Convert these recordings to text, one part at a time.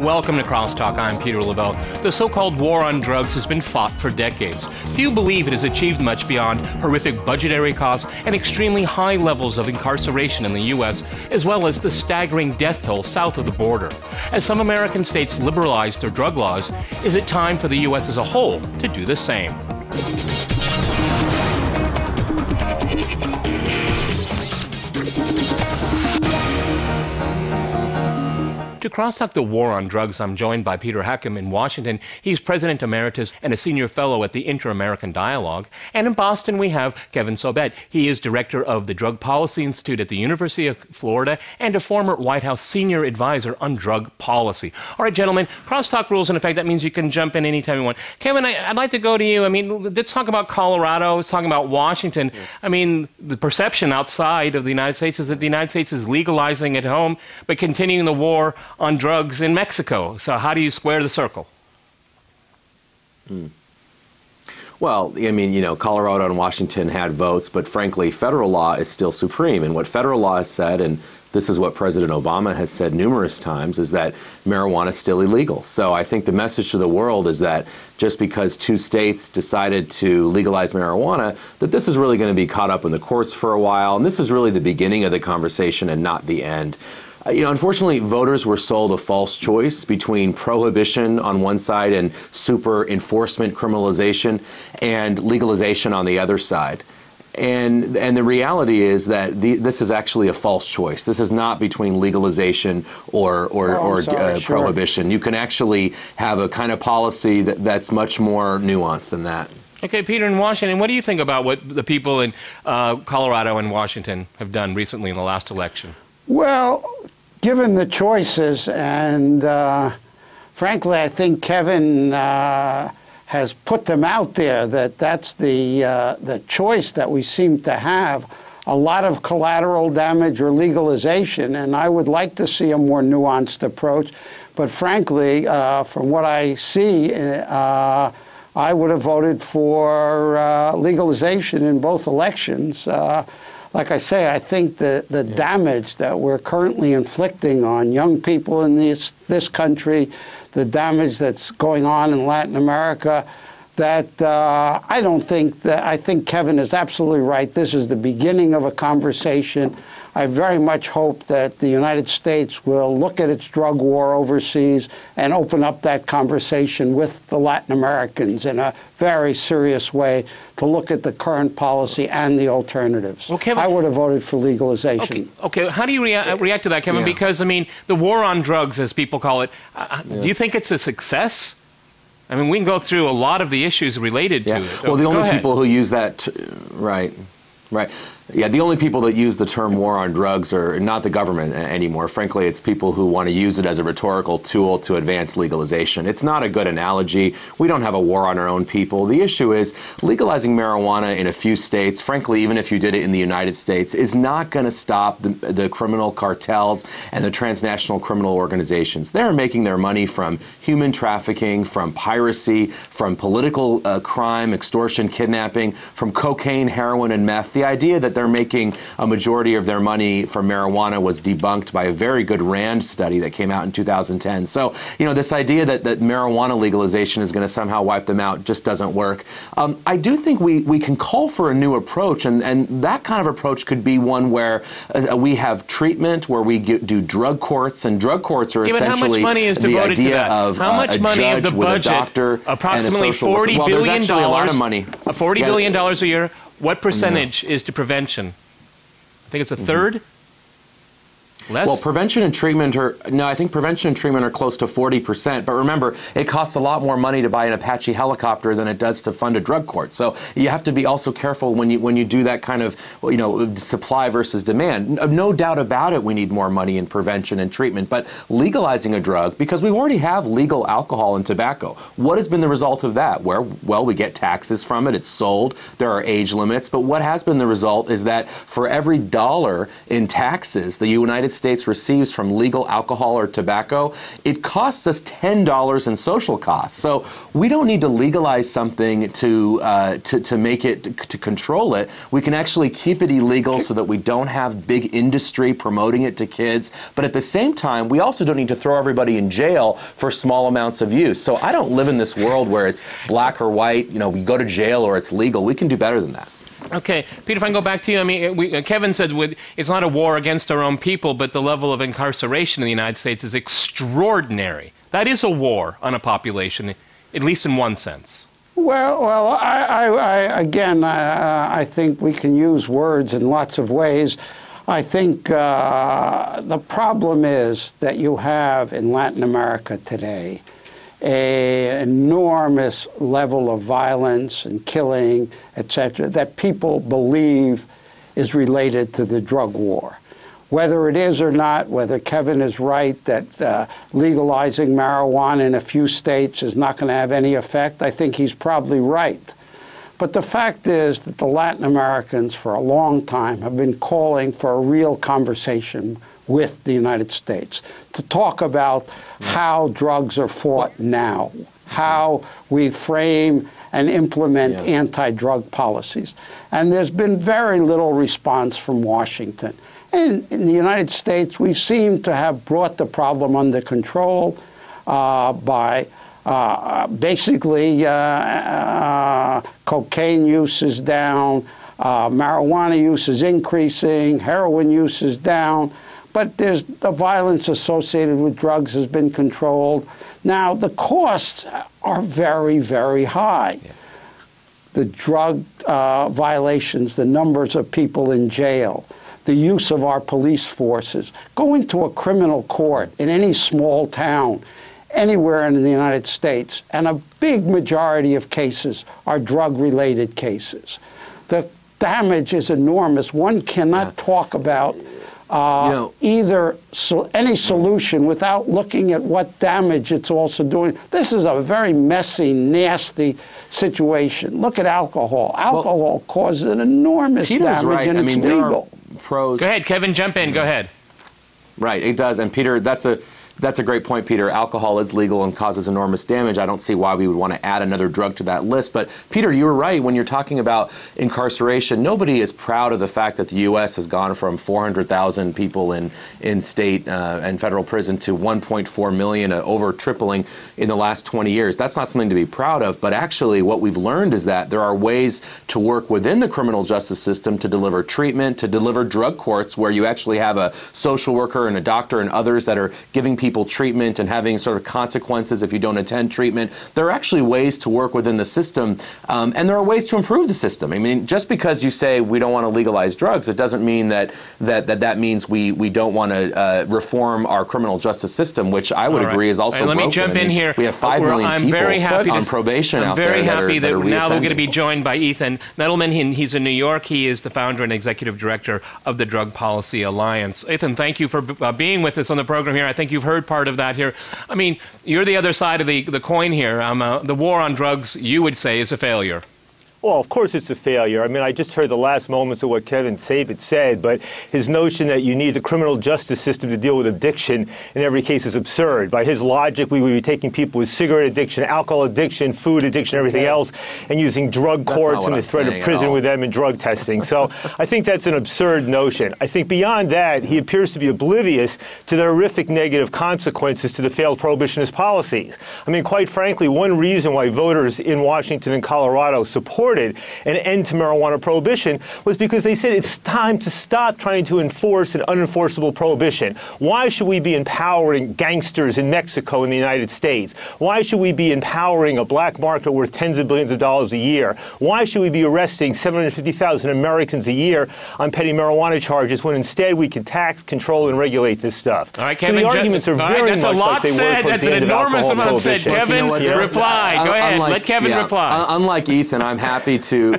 Welcome to CrossTalk. I'm Peter LaBelle. The so-called war on drugs has been fought for decades. Few believe it has achieved much beyond horrific budgetary costs and extremely high levels of incarceration in the U.S., as well as the staggering death toll south of the border. As some American states liberalize their drug laws, is it time for the U.S. as a whole to do the same? To CrossTalk the War on Drugs, I'm joined by Peter High.m in Washington. He's President Emeritus and a Senior Fellow at the Inter-American Dialogue. And in Boston, we have Kevin Sabet. He is Director of the Drug Policy Institute at the University of Florida and a former White House Senior Advisor on Drug Policy. All right, gentlemen, CrossTalk rules in effect. That means you can jump in anytime you want. Kevin, I'd like to go to you. I mean, let's talk about Colorado. Let's talk about Washington. Yeah. I mean, the perception outside of the United States is that the United States is legalizing at home, but continuing the war on drugs in Mexico. So how do you square the circle? Well, I mean, you know, Colorado and Washington had votes, but frankly, federal law is still supreme. And what federal law has said, and this is what President Obama has said numerous times, is that marijuana is still illegal. So I think the message to the world is that just because two states decided to legalize marijuana, that this is really going to be caught up in the courts for a while. And this is really the beginning of the conversation and not the end. You know, unfortunately, voters were sold a false choice between prohibition on one side and super enforcement criminalization and legalization on the other side. And the reality is that this is actually a false choice. This is not between legalization or prohibition. You can actually have a kind of policy that's much more nuanced than that. Okay, Peter, in Washington, what do you think about what the people in Colorado and Washington have done recently in the last election? Well, given the choices, and frankly, I think Kevin has put them out there, that's the choice that we seem to have, a lot of collateral damage or legalization, and I would like to see a more nuanced approach. But frankly, from what I see, I would have voted for legalization in both elections. Like I say, I think the damage that we're currently inflicting on young people in this country, the damage that's going on in Latin America, that I think Kevin is absolutely right. This is the beginning of a conversation. I very much hope that the United States will look at its drug war overseas and open up that conversation with the Latin Americans in a very serious way to look at the current policy and the alternatives. Well, Kevin, I would have voted for legalization. Okay. How do you react to that, Kevin? Yeah. Because, I mean, the war on drugs, as people call it, do you think it's a success? I mean, we can go through a lot of the issues related to it. Well, the only people who use that, right. Yeah, the only people that use the term war on drugs are not the government anymore. Frankly, it's people who want to use it as a rhetorical tool to advance legalization. It's not a good analogy. We don't have a war on our own people. The issue is legalizing marijuana in a few states, frankly, even if you did it in the United States, is not going to stop the criminal cartels and the transnational criminal organizations. They're making their money from human trafficking, from piracy, from political crime, extortion, kidnapping, from cocaine, heroin, and meth. The idea that they're making a majority of their money from marijuana was debunked by a very good RAND study that came out in 2010. So, you know, this idea that marijuana legalization is going to somehow wipe them out just doesn't work. I do think we can call for a new approach, and that kind of approach could be one where we have treatment, where we do drug courts, and drug courts are essentially how much money is devoted the idea to that? of how much a money judge of the with budget, a doctor approximately and a social $40 worker. billion. Well, there's actually a lot of money. $40 billion a year. What percentage is to prevention? I think it's a third? Less? Well, prevention and treatment I think prevention and treatment are close to 40%. But remember, it costs a lot more money to buy an Apache helicopter than it does to fund a drug court. So you have to be also careful when you do that kind of, you know, supply versus demand. No doubt about it, we need more money in prevention and treatment. But legalizing a drug, because we already have legal alcohol and tobacco, what has been the result of that? Well, we get taxes from it. It's sold. There are age limits. But what has been the result is that for every dollar in taxes, the United States receives from legal alcohol or tobacco, it costs us $10 in social costs. So we don't need to legalize something to make it, to control it. We can actually keep it illegal so that we don't have big industry promoting it to kids. But at the same time, we also don't need to throw everybody in jail for small amounts of use. So I don't live in this world where it's black or white, you know, we go to jail or it's legal. We can do better than that. Okay, Peter, if I can go back to you, I mean, Kevin said it's not a war against our own people, but the level of incarceration in the United States is extraordinary. That is a war on a population, at least in one sense. Well, I think we can use words in lots of ways. I think the problem is that you have in Latin America today an enormous level of violence and killing, etc., that people believe is related to the drug war. Whether it is or not, whether Kevin is right that legalizing marijuana in a few states is not going to have any effect, I think he's probably right. But the fact is that the Latin Americans for a long time have been calling for a real conversation with the United States to talk about how drugs are fought now, how we frame and implement anti-drug policies. And there's been very little response from Washington. And in the United States, we seem to have brought the problem under control by basically cocaine use is down, marijuana use is increasing, heroin use is down, but there's the violence associated with drugs has been controlled. Now, the costs are very, very high. The drug violations, the numbers of people in jail, the use of our police forces, going to a criminal court in any small town, anywhere in the United States, and a big majority of cases are drug-related cases. The damage is enormous. One cannot talk about any solution without looking at what damage it's also doing. This is a very messy, nasty situation. Look at alcohol. Alcohol causes an enormous damage, and it's legal. Pros. Go ahead, Kevin, jump in. Go ahead. Right, it does. And Peter, that's a great point, Peter. Alcohol is legal and causes enormous damage. I don't see why we would want to add another drug to that list. But, Peter, you were right when you're talking about incarceration. Nobody is proud of the fact that the U.S. has gone from 400,000 people in state and federal prison to 1.4 million, over tripling in the last 20 years. That's not something to be proud of. But actually what we've learned is that there are ways to work within the criminal justice system to deliver treatment, to deliver drug courts where you actually have a social worker and a doctor and others that are giving people treatment and having sort of consequences if you don't attend treatment. There are actually ways to work within the system, and there are ways to improve the system. I mean, just because you say we don't want to legalize drugs, it doesn't mean that means we don't want to reform our criminal justice system, which I would agree is also broken. Let me jump in here. We have 5 million people on probation out there. I'm very happy that now we're going to be reoffending. joined by Ethan Nettleman. He's in New York. He is the founder and executive director of the Drug Policy Alliance. Ethan, thank you for being with us on the program here. I think you've heard part of that here. I mean, you're the other side of the coin here. The war on drugs, you would say, is a failure. Well, of course it's a failure. I mean, I just heard the last moments of what Kevin Sabet said, but his notion that you need the criminal justice system to deal with addiction in every case is absurd. By his logic, we would be taking people with cigarette addiction, alcohol addiction, food addiction, everything else, and using drug courts and the threat of prison with them and drug testing. So I think that's an absurd notion. I think beyond that, he appears to be oblivious to the horrific negative consequences to the failed prohibitionist policies. I mean, quite frankly, one reason why voters in Washington and Colorado supported an end to marijuana prohibition was because they said it's time to stop trying to enforce an unenforceable prohibition. Why should we be empowering gangsters in Mexico and the United States? Why should we be empowering a black market worth tens of billions of dollars a year? Why should we be arresting 750,000 Americans a year on petty marijuana charges when instead we can tax, control, and regulate this stuff? All right, Kevin, so the arguments are very much like they were towards the end of alcohol prohibition. Kevin, reply. Go ahead. Let Kevin reply. Unlike Ethan, I'm happy to...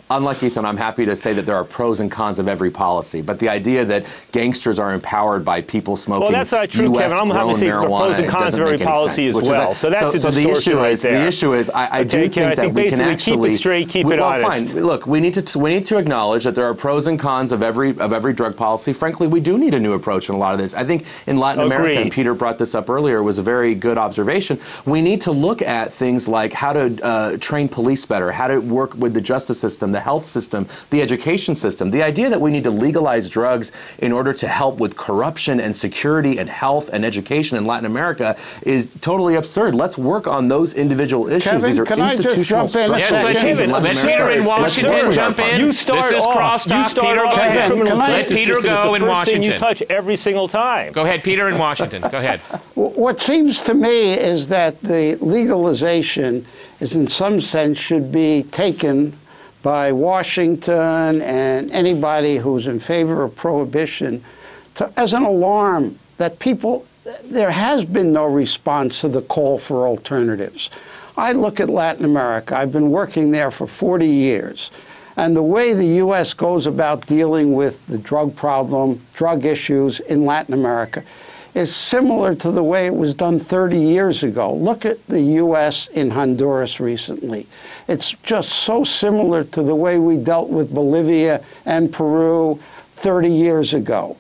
unlike Ethan, I'm happy to say that there are pros and cons of every policy. But the idea that gangsters are empowered by people smoking that's not true, Kevin. I'm happy to say there are pros and cons of every policy as well. So that's a distortion right there. The issue is, I do think that we can actually keep it straight, keep it honest. Fine. Look, we need to acknowledge that there are pros and cons of every drug policy. Frankly, we do need a new approach in a lot of this. I think in Latin America, and Peter brought this up earlier, was a very good observation. We need to look at things like how to train police better, how to work with the justice system, the health system, the education system. The idea that we need to legalize drugs in order to help with corruption and security and health and education in Latin America is totally absurd. Let's work on those individual issues. Kevin, can I just jump in a second? Let Peter in Washington jump in. You start this is CrossTalk. Peter, go ahead. Let Peter go in Washington. You touch every single time. Go ahead, Peter in Washington. Go ahead. What seems to me is that the legalization is in some sense should be taken by Washington and anybody who's in favor of prohibition as an alarm that there has been no response to the call for alternatives. I look at Latin America. I've been working there for 40 years. And the way the U.S. goes about dealing with the drug problem, drug issues in Latin America, is similar to the way it was done 30 years ago. Look at the U.S. in Honduras recently. It's just so similar to the way we dealt with Bolivia and Peru 30 years ago.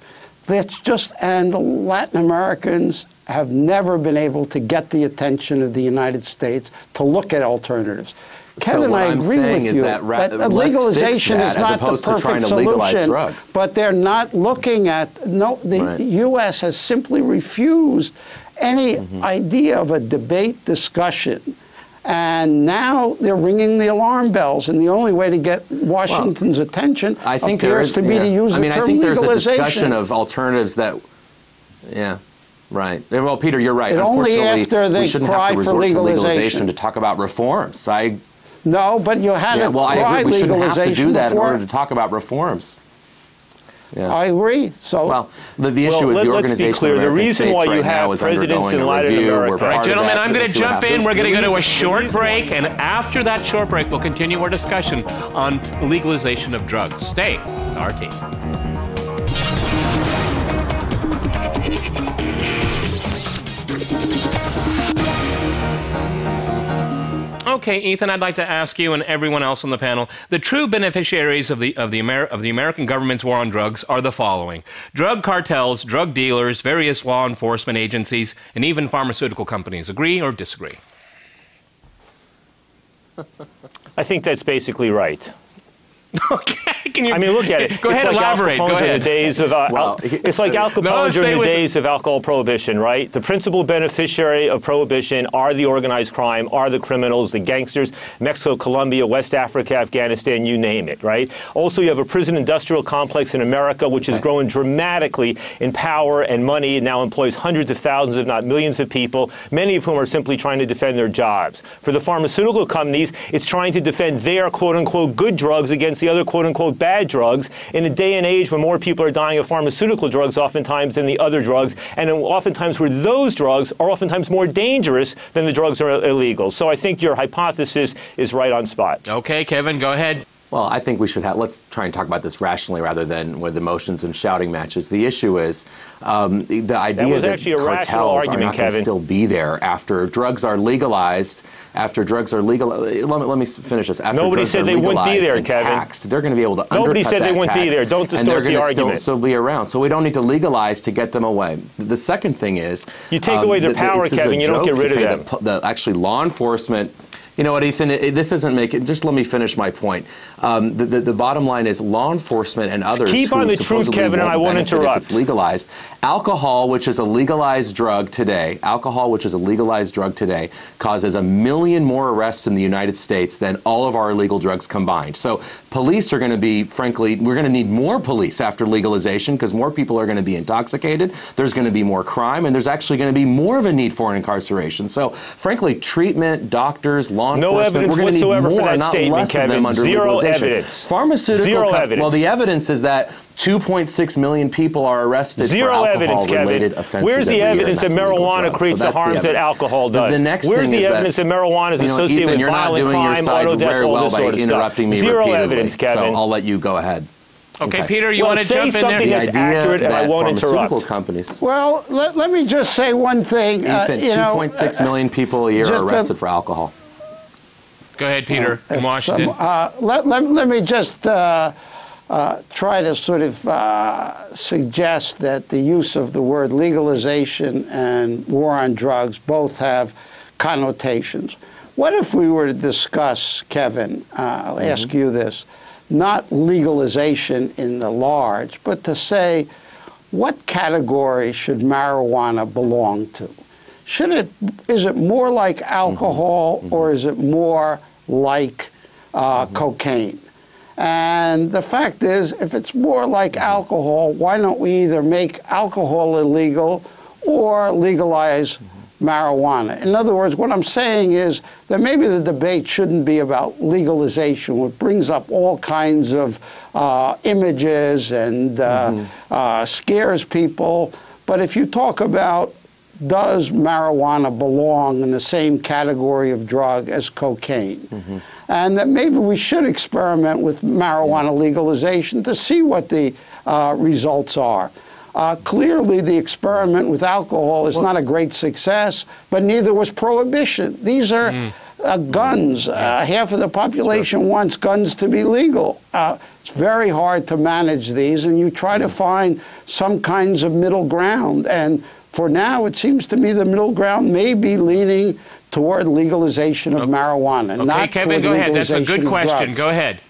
And the Latin Americans have never been able to get the attention of the United States to look at alternatives. Kevin, I agree with you that legalization is not the perfect solution, but they're not looking at, the U.S. has simply refused any idea of a debate discussion. And now they're ringing the alarm bells, and the only way to get Washington's attention appears to be to use the term legalization. I think there's a discussion of alternatives that, right. Well, Peter, you're right. Only after they cry for legalization to talk about reforms. No, but you had to cry legalization. We shouldn't have to do that in order to talk about reforms. Yeah. I agree. So, the issue is the organization. Let's be clear. The reason why you have presidents in Latin America. All right, gentlemen, I'm going to jump in. We're going to go to a short break, and after that short break, we'll continue our discussion on the legalization of drugs. Stay with RT. Okay, Ethan, I'd like to ask you and everyone else on the panel, the true beneficiaries of the American government's war on drugs are the following: drug cartels, drug dealers, various law enforcement agencies, and even pharmaceutical companies. Agree or disagree? I think that's basically right. Okay. I mean, look at it. Go ahead, elaborate. Go ahead. It's like Al Capone during the days of alcohol prohibition, right? The principal beneficiary of prohibition are the organized crime, are the criminals, the gangsters, Mexico, Colombia, West Africa, Afghanistan, you name it, right? Also, you have a prison industrial complex in America, which has grown dramatically in power and money, and now employs hundreds of thousands, if not millions of people, many of whom are simply trying to defend their jobs. For the pharmaceutical companies, it's trying to defend their quote-unquote good drugs against the other quote-unquote bad drugs in a day and age when more people are dying of pharmaceutical drugs oftentimes than the other drugs, and oftentimes where those drugs are oftentimes more dangerous than the drugs are illegal. So I think your hypothesis is right on spot. Okay, Kevin, go ahead. Well, I think we should let's try and talk about this rationally rather than with emotions and shouting matches. The issue is the idea that cartels are not going to still be there after drugs are legalized. After drugs are legal, let me finish this. After Nobody said they wouldn't be there, Kevin. Taxed, they're going to be able to Nobody said they wouldn't be there. Don't distort the argument. They're still be around. So we don't need to legalize to get them away. The second thing is you take away their power, Kevin. You don't get rid of them. Actually, law enforcement. You know what, Ethan, this doesn't make it. Just let me finish my point. The bottom line is law enforcement and others. Keep on the truth, Kevin, and I won't interrupt. If it's legalized. Alcohol, which is a legalized drug today, causes 1 million more arrests in the United States than all of our illegal drugs combined. So police are going to be, frankly, we're going to need more police after legalization because more people are going to be intoxicated. There's going to be more crime, and there's actually going to be more of a need for incarceration. So, frankly, treatment, doctors, law enforcement, we're going to need more, not less of them under legalization. Zero evidence. Pharmaceutical. Zero evidence. Well, the evidence is that 2.6 million people are arrested for alcohol-related offenses. Where's the evidence that marijuana creates the harms that alcohol does? Where's the evidence that marijuana is associated with violent crime, auto deaths, all this sort of stuff? Zero evidence, Kevin. So I'll let you go ahead. Okay, Peter, you want to jump in there? Say something that's accurate, and I won't interrupt. Companies. Well, let me just say one thing. Ethan, 2.6 million people a year are arrested for alcohol. Go ahead, Peter, from Washington. Let me just try to sort of suggest that the use of the word legalization and war on drugs both have connotations. What if we were to discuss, Kevin, I'll ask you this, not legalization in the large, but to say, what category should marijuana belong to? Is it more like alcohol or is it more like cocaine? And the fact is, if it's more like alcohol, why don't we either make alcohol illegal or legalize marijuana? In other words, what I'm saying is that maybe the debate shouldn't be about legalization, which brings up all kinds of images and scares people. But if you talk about, does marijuana belong in the same category of drug as cocaine? And that maybe we should experiment with marijuana legalization to see what the results are. Clearly, the experiment with alcohol is not a great success, but neither was prohibition. These are guns. Half of the population wants guns to be legal. It's very hard to manage these, and you try to find some kinds of middle ground. And for now, it seems to me the middle ground may be leaning toward legalization of marijuana. Okay, not Kevin, go ahead. That's a good question. Go ahead.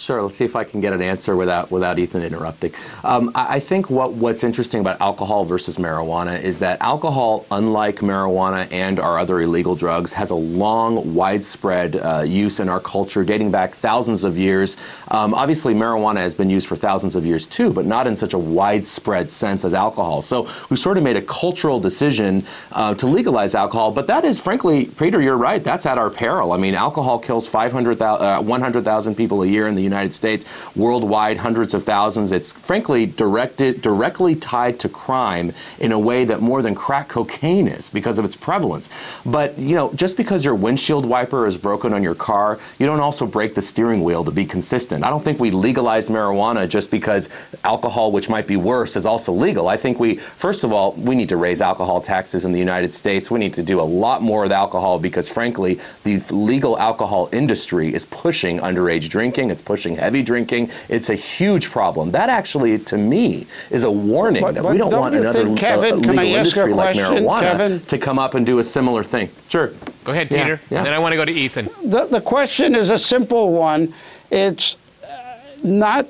Sure. Let's see if I can get an answer without Ethan interrupting. I think what's interesting about alcohol versus marijuana is that alcohol, unlike marijuana and our other illegal drugs, has a long, widespread use in our culture dating back thousands of years. Obviously, marijuana has been used for thousands of years too, but not in such a widespread sense as alcohol. So we sort of made a cultural decision to legalize alcohol, but that is, frankly, Peter, you're right, that's at our peril. I mean, alcohol kills 100,000 people a year in the United States, worldwide hundreds of thousands. It's frankly directly tied to crime in a way that more than crack cocaine is because of its prevalence. But, you know, just because your windshield wiper is broken on your car, you don't also break the steering wheel to be consistent. I don't think we legalized marijuana just because alcohol, which might be worse, is also legal. I think first of all, we need to raise alcohol taxes in the United States. We need to do a lot more with alcohol because, frankly, the legal alcohol industry is pushing underage drinking. It's pushing heavy drinking. It's a huge problem. That actually, to me, is a warning that we don't want another legal industry like marijuana to come up and do a similar thing. Sure. Go ahead, Peter. Yeah. And then I want to go to Ethan. The question is a simple one. It's not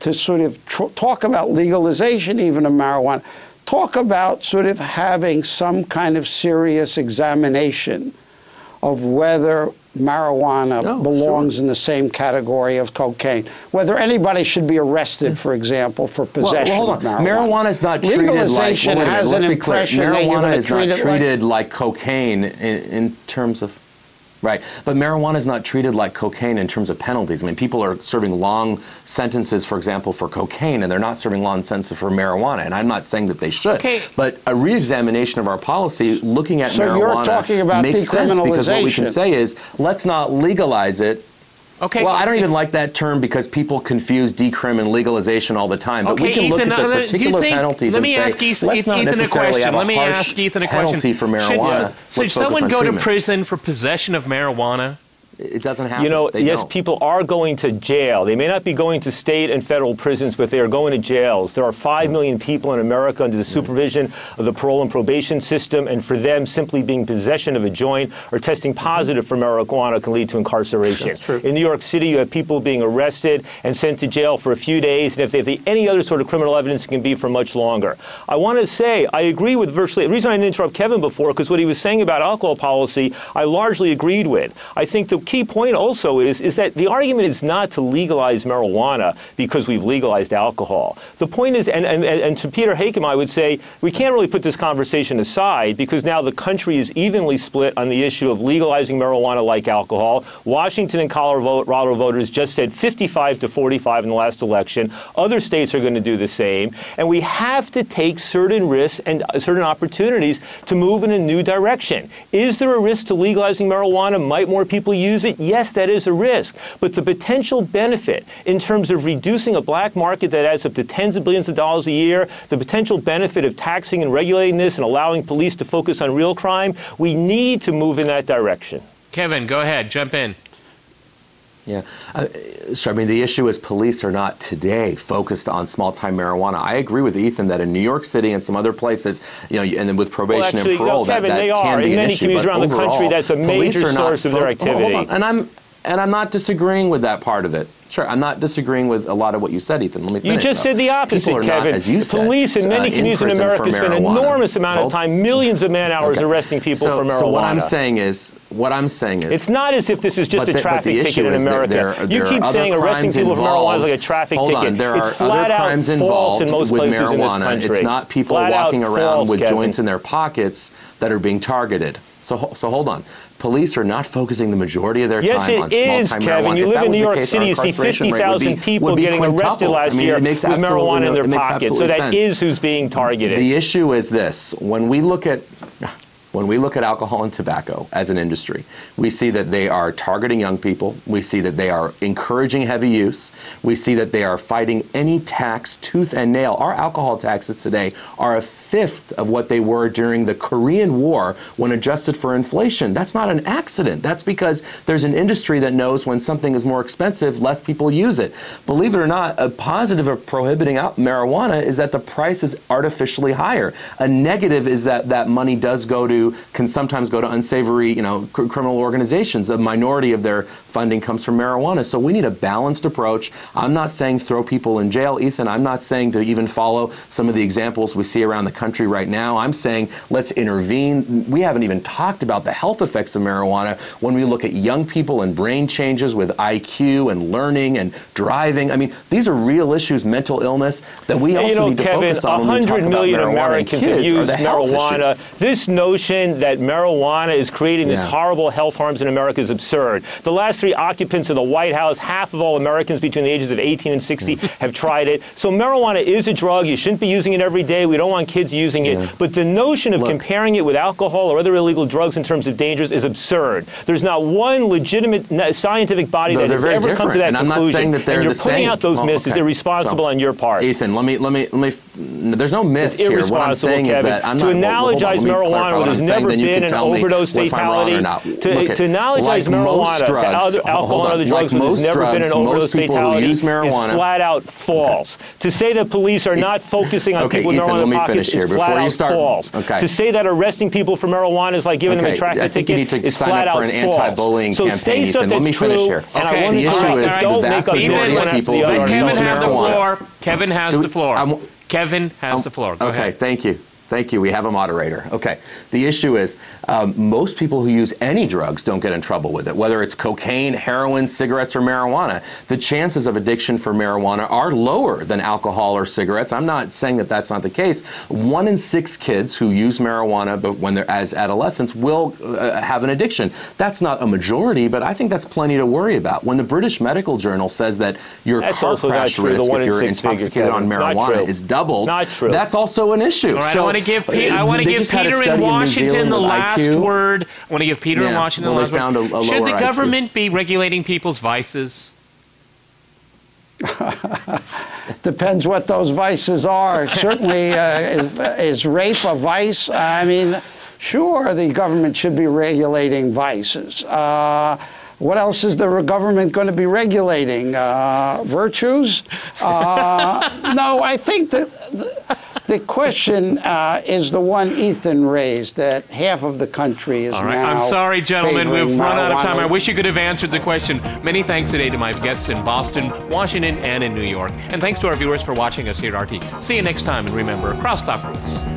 to sort of talk about legalization even of marijuana. Talk about sort of having some kind of serious examination of whether marijuana belongs in the same category of cocaine. Whether anybody should be arrested, for example, for possession of marijuana. Marijuana is not treated like... Legalization has an impression that you're going to treat it like... Marijuana is not treated like cocaine in terms of... Right, but marijuana is not treated like cocaine in terms of penalties. I mean, people are serving long sentences, for example, for cocaine, and they're not serving long sentences for marijuana. And I'm not saying that they should. Okay. But a re-examination of our policy, looking at marijuana, you're talking about makes sense because what we can say is, let's not legalize it. Okay. Well, I don't even like that term because people confuse decrim and legalization all the time. But we can look at the particular penalties and say, let's not necessarily have a harsh penalty for marijuana. Should someone go to prison for possession of marijuana? It doesn't happen. You know, yes, people are going to jail. They may not be going to state and federal prisons, but they are going to jails. There are 5 million people in America under the supervision of the parole and probation system, and for them, simply being possession of a joint or testing positive for marijuana can lead to incarceration. That's true. In New York City, you have people being arrested and sent to jail for a few days, and if they have any other sort of criminal evidence, it can be for much longer. I want to say, I agree with virtually, the reason I didn't interrupt Kevin before, because what he was saying about alcohol policy, I largely agreed with. I think the key point also is that the argument is not to legalize marijuana because we've legalized alcohol. The point is, and to Peter Hackham, I would say, we can't really put this conversation aside because now the country is evenly split on the issue of legalizing marijuana like alcohol. Washington and Colorado voters just said 55 to 45 in the last election. Other states are going to do the same. And we have to take certain risks and certain opportunities to move in a new direction. Is there a risk to legalizing marijuana? Might more people use it? Yes, that is a risk. But the potential benefit in terms of reducing a black market that adds up to tens of billions of dollars a year, the potential benefit of taxing and regulating this and allowing police to focus on real crime, we need to move in that direction. Kevin, go ahead, jump in. Yeah, so I mean, the issue is police are not today focused on small-time marijuana. I agree with Ethan that in New York City and some other places, you know, and then with probation and parole, Kevin, that they are. can be in an many issue. communities around the country, that's a major source of their activity. Hold on. And I'm not disagreeing with that part of it. Sure, I'm not disagreeing with a lot of what you said, Ethan. Let me finish. You just said the opposite, Kevin. Police in many communities in America spend an enormous amount of time, millions of man-hours arresting people for marijuana. So what I'm saying is, it's not as if this is just a traffic ticket in America. You keep saying arresting people for marijuana is like a traffic ticket. Hold on, there are it's flat other crimes out involved false in most with places marijuana. in this country. It's not people walking around with joints in their pockets that are being targeted. So hold on. Police are not focusing the majority of their time on small-time marijuana. Yes, it is, Kevin. You live in New York City, you see 50,000 people getting arrested last year with marijuana in their pockets. So that is who's being targeted. The issue is this. When we look at alcohol and tobacco as an industry, we see that they are targeting young people. We see that they are encouraging heavy use. We see that they are fighting any tax tooth and nail. Our alcohol taxes today are a fifth of what they were during the Korean War when adjusted for inflation. That's not an accident. That's because there's an industry that knows when something is more expensive, less people use it. Believe it or not, a positive of prohibiting marijuana is that the price is artificially higher. A negative is that that money can sometimes go to unsavory, criminal organizations. A minority of their funding comes from marijuana. So we need a balanced approach. I'm not saying throw people in jail, Ethan. I'm not saying to even follow some of the examples we see around the country right now. I'm saying let's intervene. We haven't even talked about the health effects of marijuana when we look at young people and brain changes with IQ and learning and driving. I mean, these are real issues, mental illness, that we also need to focus on when we talk about marijuana. 100 million Americans have used marijuana. This notion that marijuana is creating this horrible health harms in America is absurd. The last 3 occupants of the White House, half of all Americans between the ages of 18 and 60 have tried it. So marijuana is a drug. You shouldn't be using it every day. We don't want kids using it. But the notion of comparing it with alcohol or other illegal drugs in terms of dangers is absurd. There's not one legitimate scientific body that has ever come to that conclusion. And you're putting out those myths is irresponsible on your part. Ethan, let me. There's no myths here. What I'm saying is that I'm not. To analogize marijuana where there's never been an overdose fatality, to analogize marijuana to alcohol and other drugs where there's never been an overdose fatality is flat out false. To say that police are not focusing on people with marijuana in their pockets is flat out false. To say that arresting people for marijuana is like giving them a traffic ticket is flat out false. So say something that's true, and I want to don't make up Kevin has the floor. Kevin has the floor. Go ahead. Thank you. Thank you. We have a moderator. Okay. The issue is most people who use any drugs don't get in trouble with it, whether it's cocaine, heroin, cigarettes, or marijuana. The chances of addiction for marijuana are lower than alcohol or cigarettes. I'm not saying that that's not the case. 1 in 6 kids who use marijuana but when they're as adolescents will have an addiction. That's not a majority, but I think that's plenty to worry about. When the British Medical Journal says that your car crash risk if you're intoxicated on marijuana is doubled, that's also an issue. I want to give Peter in Washington the last word. I want to give Peter in Washington the last word. Should the government be regulating people's vices? Depends what those vices are. Certainly, is rape a vice? I mean, sure, the government should be regulating vices. What else is the government going to be regulating? Virtues? No, I think that the question is the one Ethan raised, that half of the country is now. I'm sorry, gentlemen, we've run out of time. I wish you could have answered the question. Many thanks today to my guests in Boston, Washington, and in New York. And thanks to our viewers for watching us here at RT. See you next time, and remember, CrossTalk rules.